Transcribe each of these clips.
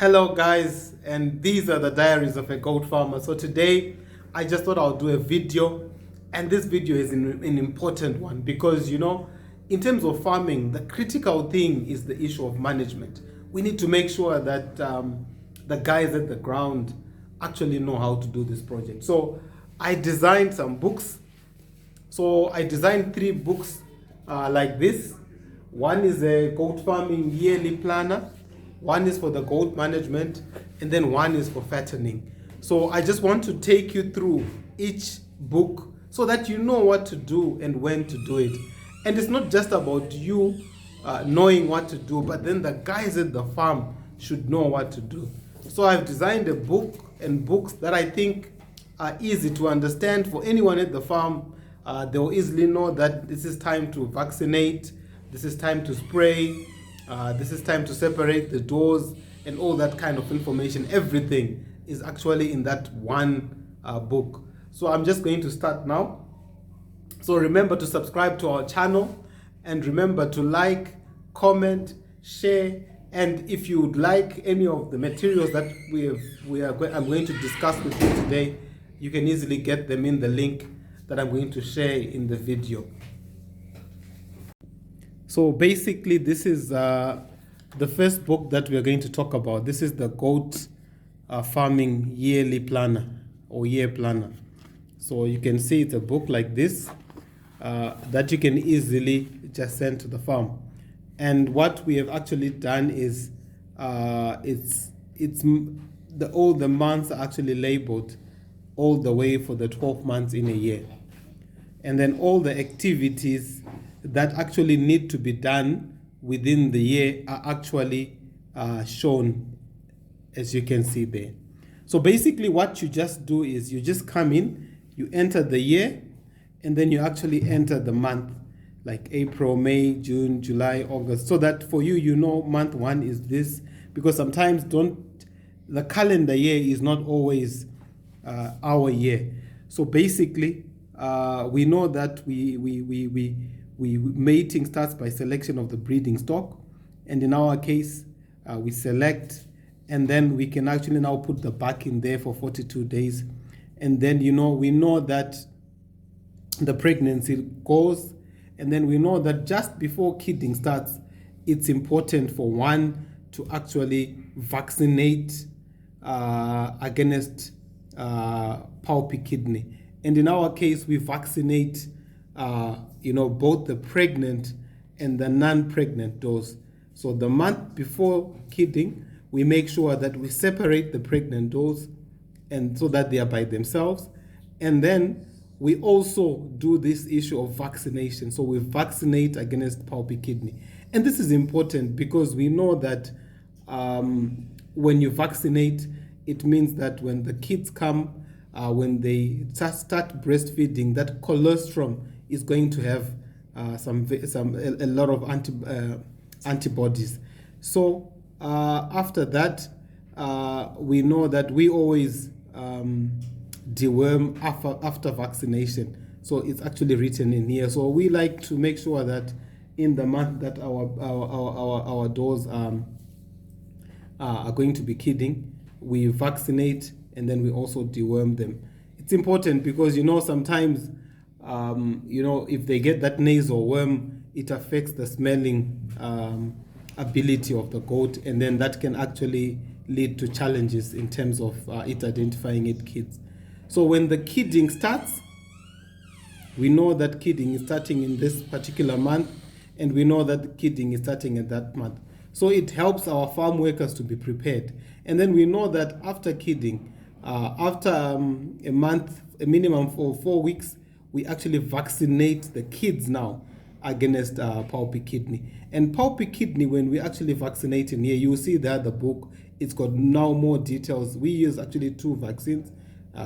Hello guys, and these are the diaries of a goat farmer. So today I just thought I'll do a video, and this video is an important one because in terms of farming, the critical thing is the issue of management. We need to make sure that the guys at the ground actually know how to do this project. So I designed some books. So I designed 3 books like this. One is a goat farming yearly planner, one is for the goat management, and then one is for fattening. So I just want to take you through each book so that you know what to do and when to do it. And it's not just about you knowing what to do, but then the guys at the farm should know what to do. So I've designed a book and books that I think are easy to understand for anyone at the farm. They'll easily know that this is time to vaccinate, this is time to spray, this is time to separate the doors, and all that kind of information. Everything is actually in that one book. So I'm just going to start now. So remember to subscribe to our channel, and remember to like, comment, share, and if you would like any of the materials that I'm going to discuss with you today, you can easily get them in the link that I'm going to share in the video. So basically, this is the first book that we are going to talk about. This is the goat farming yearly planner or year planner. So you can see it's a book like this that you can easily just send to the farm. And what we have actually done is all the months are actually labeled all the way for the 12 months in a year. And then all the activities that actually need to be done within the year are actually shown, as you can see there. So basically what you just do is you just come in, you enter the year, and then you actually enter the month, like April, May, June, July, August, so that for you, month 1 is this, because sometimes the calendar year is not always our year. So basically we know that mating starts by selection of the breeding stock, and in our case we select, and then we can actually now put the buck in there for 42 days, and then we know that the pregnancy goes, and then we know that just before kidding starts, it's important for one to actually vaccinate against pulpy kidney. And in our case, we vaccinate both the pregnant and the non-pregnant does. So the month before kidding, we make sure that we separate the pregnant does, and so that they are by themselves. And then we also do this issue of vaccination. So we vaccinate against pulpy kidney. And this is important because we know that when you vaccinate, it means that when the kids come, when they start breastfeeding, that colostrum is going to have a lot of antibodies. So after that, we know that we always deworm after vaccination. So it's actually written in here. So we like to make sure that in the month that our does are going to be kidding, we vaccinate, and then we also deworm them. It's important because sometimes if they get that nasal worm, it affects the smelling ability of the goat, and then that can actually lead to challenges in terms of it identifying its kids. So when the kidding starts, we know that kidding is starting in this particular month, and we know that kidding is starting at that month. So it helps our farm workers to be prepared. And then we know that after kidding, after a month, a minimum for 4 weeks, we actually vaccinate the kids now against pulpy kidney. And pulpy kidney, when we actually vaccinate in here, you will see that the book, it's got now more details. We use actually 2 vaccines,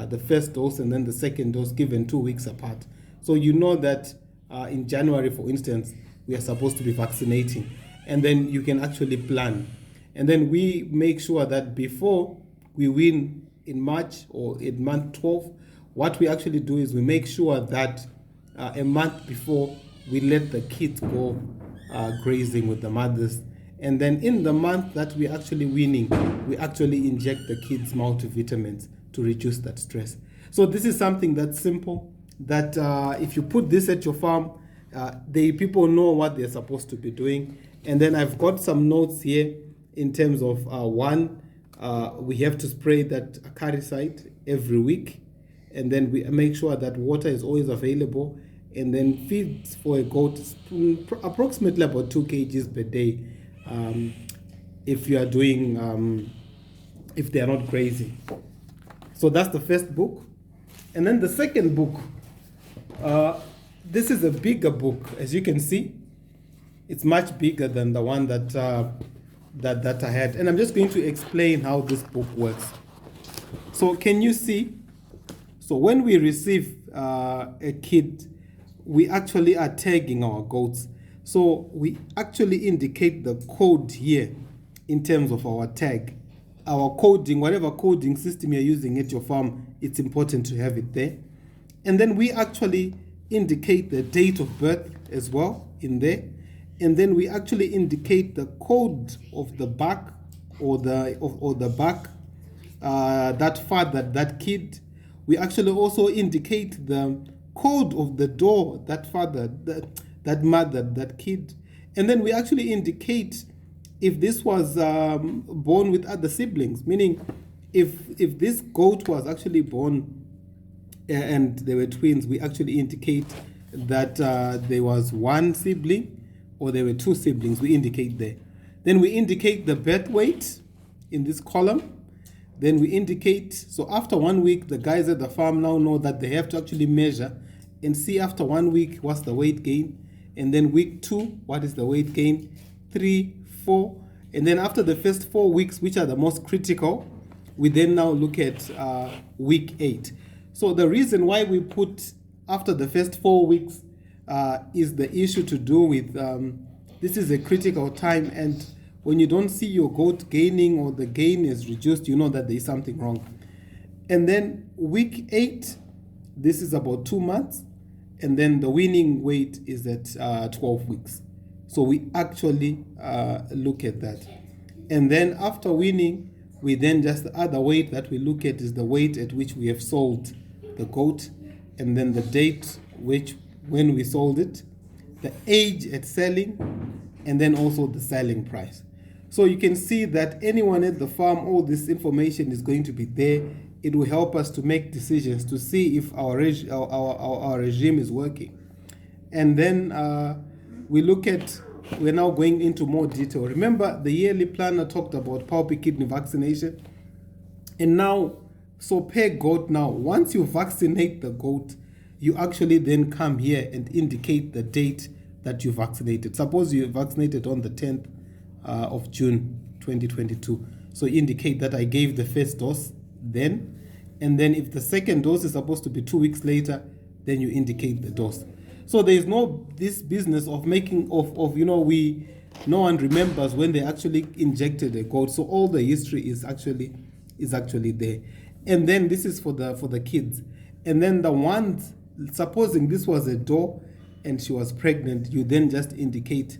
the first dose and then the second dose, given 2 weeks apart. So you know that in January, for instance, we are supposed to be vaccinating, and then you can actually plan. And then we make sure that before we win in March or in month 12, what we actually do is we make sure that a month before we let the kids go grazing with the mothers, And then in the month that we're actually weaning, we actually inject the kids multivitamins to reduce that stress. So this is something that's simple, that if you put this at your farm, people know what they're supposed to be doing. And then I've got some notes here in terms of one, we have to spray that acaricide every week, and then we make sure that water is always available, and then feeds for a goat approximately about 2 kgs per day, if you are doing if they are not grazing. So that's the first book. And then the second book, this is a bigger book, as you can see. It's much bigger than the one that I had, and I'm just going to explain how this book works. So can you see? So when we receive a kid, we actually are tagging our goats. So we actually indicate the code here in terms of our tag. Our coding, whatever coding system you're using at your farm, it's important to have it there. And then we actually indicate the date of birth as well in there. And then we actually indicate the code of the back or the back that fathered that kid. We actually also indicate the code of the door that fathered that mothered that kid. And then we actually indicate if this was born with other siblings, meaning if this goat was actually born and they were twins, we actually indicate that there was one sibling or there were 2 siblings. We indicate there. Then we indicate the birth weight in this column. Then we indicate, so after 1 week, the guys at the farm now know that they have to actually measure and see after 1 week what's the weight gain. And then week 2, what is the weight gain? 3, 4. And then after the first 4 weeks, which are the most critical, we then now look at week 8. So the reason why we put after the first 4 weeks is the issue to do with this is a critical time, and when you don't see your goat gaining or the gain is reduced, you know that there is something wrong. And then week 8, this is about 2 months, and then the weaning weight is at 12 weeks. So we actually look at that. And then after weaning, we then just the other weight that we look at is the weight at which we have sold the goat, and then the date when we sold it, the age at selling, and then also the selling price. So you can see that anyone at the farm, all this information is going to be there. It will help us to make decisions to see if our regime is working. And then we're now going into more detail. Remember, the yearly planner talked about pulpy kidney vaccination. And now, so per goat now, once you vaccinate the goat, you actually then come here and indicate the date that you vaccinated. Suppose you vaccinated on the 10th of June 2022. So indicate that I gave the first dose then, and then if the second dose is supposed to be 2 weeks later, then you indicate the dose. So there is no this business of making of no one remembers when they actually injected a goat. So all the history is actually there. And then this is for the kids. And then the ones, supposing this was a doe and she was pregnant, you then just indicate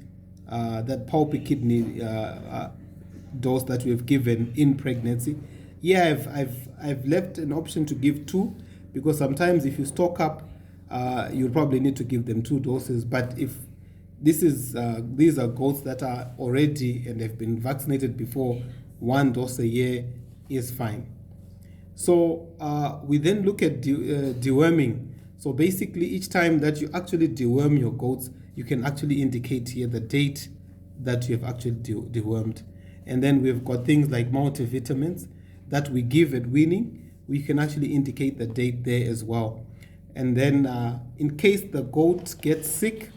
that pulpy kidney dose that we have given in pregnancy. Yeah, I've left an option to give 2, because sometimes if you stock up, you'll probably need to give them 2 doses. But if these are goats that are already and have been vaccinated before, 1 dose a year is fine. So we then look at deworming. So basically, each time that you actually deworm your goats, you can actually indicate here the date that you have actually dewormed. And then we've got things like multivitamins that we give at weaning. We can actually indicate the date there as well. And then in case the goat gets sick,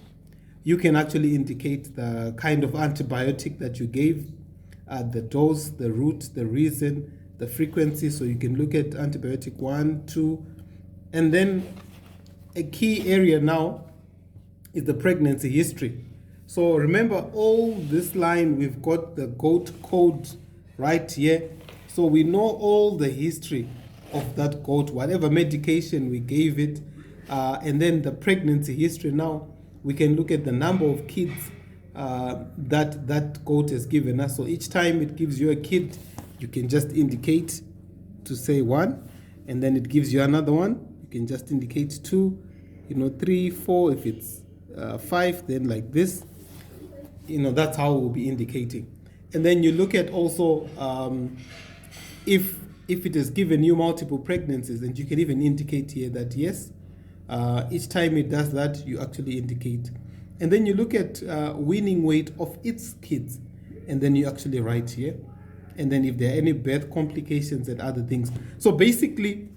you can actually indicate the kind of antibiotic that you gave, the dose, the route, the reason, the frequency. So you can look at antibiotic 1, 2, and then a key area now is the pregnancy history. So remember, all this line, we've got the goat code right here. So we know all the history of that goat, whatever medication we gave it, and then the pregnancy history. Now we can look at the number of kids that goat has given us. So each time it gives you a kid, you can just indicate to say 1, and then it gives you another one. You can just indicate 2, 3, 4. If it's 5, then like this. That's how we'll be indicating. And then you look at also if it has given you multiple pregnancies, and you can even indicate here that yes, each time it does that, you actually indicate. And then you look at weaning weight of its kids, and then you actually write here. And then if there are any birth complications and other things. So basically,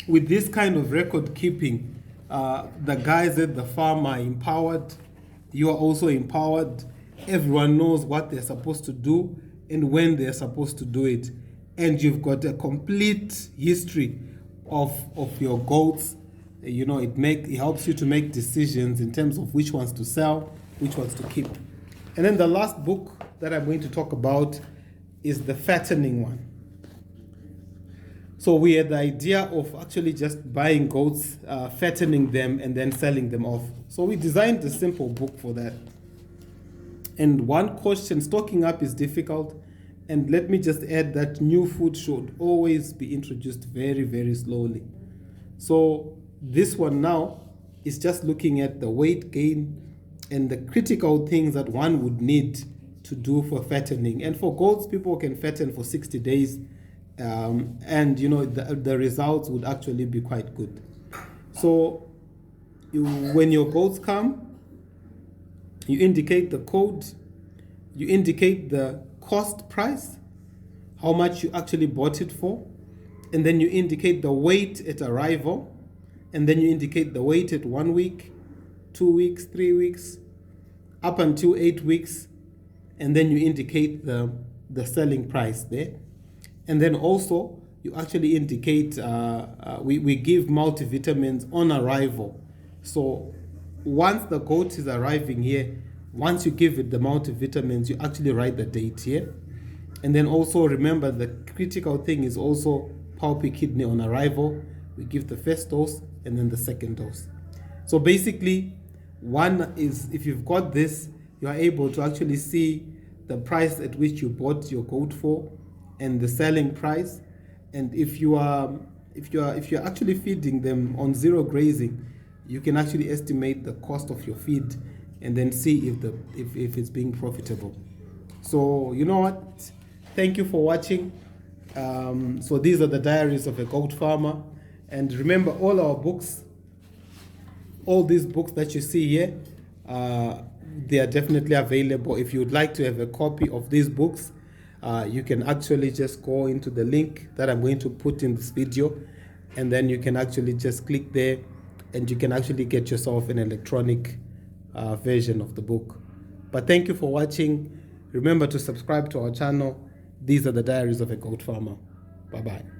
with this kind of record keeping, the guys at the farm are empowered. You are also empowered. Everyone knows what they're supposed to do and when they're supposed to do it. And you've got a complete history of your goals. It helps you to make decisions in terms of which ones to sell, which ones to keep. And then the last book that I'm going to talk about is the fattening one. So we had the idea of actually just buying goats, fattening them, and then selling them off. So we designed a simple book for that. And one question, stocking up is difficult. And let me just add that new food should always be introduced very, very slowly. So this one now is just looking at the weight gain and the critical things that one would need to do for fattening. And for goats, people can fatten for 60 days. And the results would actually be quite good. So when your goats come, you indicate the code, you indicate the cost price, how much you actually bought it for, and then you indicate the weight at arrival, and then you indicate the weight at 1 week, 2 weeks, 3 weeks, up until 8 weeks, and then you indicate the selling price there. And then also you actually indicate, we give multivitamins on arrival. So once the goat is arriving here, once you give it the multivitamins, you actually write the date here. And then also remember, the critical thing is also pulpy kidney on arrival. We give the first dose and then the second dose. So basically, one is, if you've got this, you are able to actually see the price at which you bought your goat for and the selling price. And if you're actually feeding them on zero grazing, you can actually estimate the cost of your feed and then see if it's being profitable. So you know what? Thank you for watching. So these are the diaries of a goat farmer. And remember, all our books, all these books that you see here, they are definitely available. If you would like to have a copy of these books, you can actually just go into the link that I'm going to put in this video, and then you can actually just click there and you can actually get yourself an electronic version of the book. But thank you for watching. Remember to subscribe to our channel. These are the diaries of a goat farmer. Bye-bye.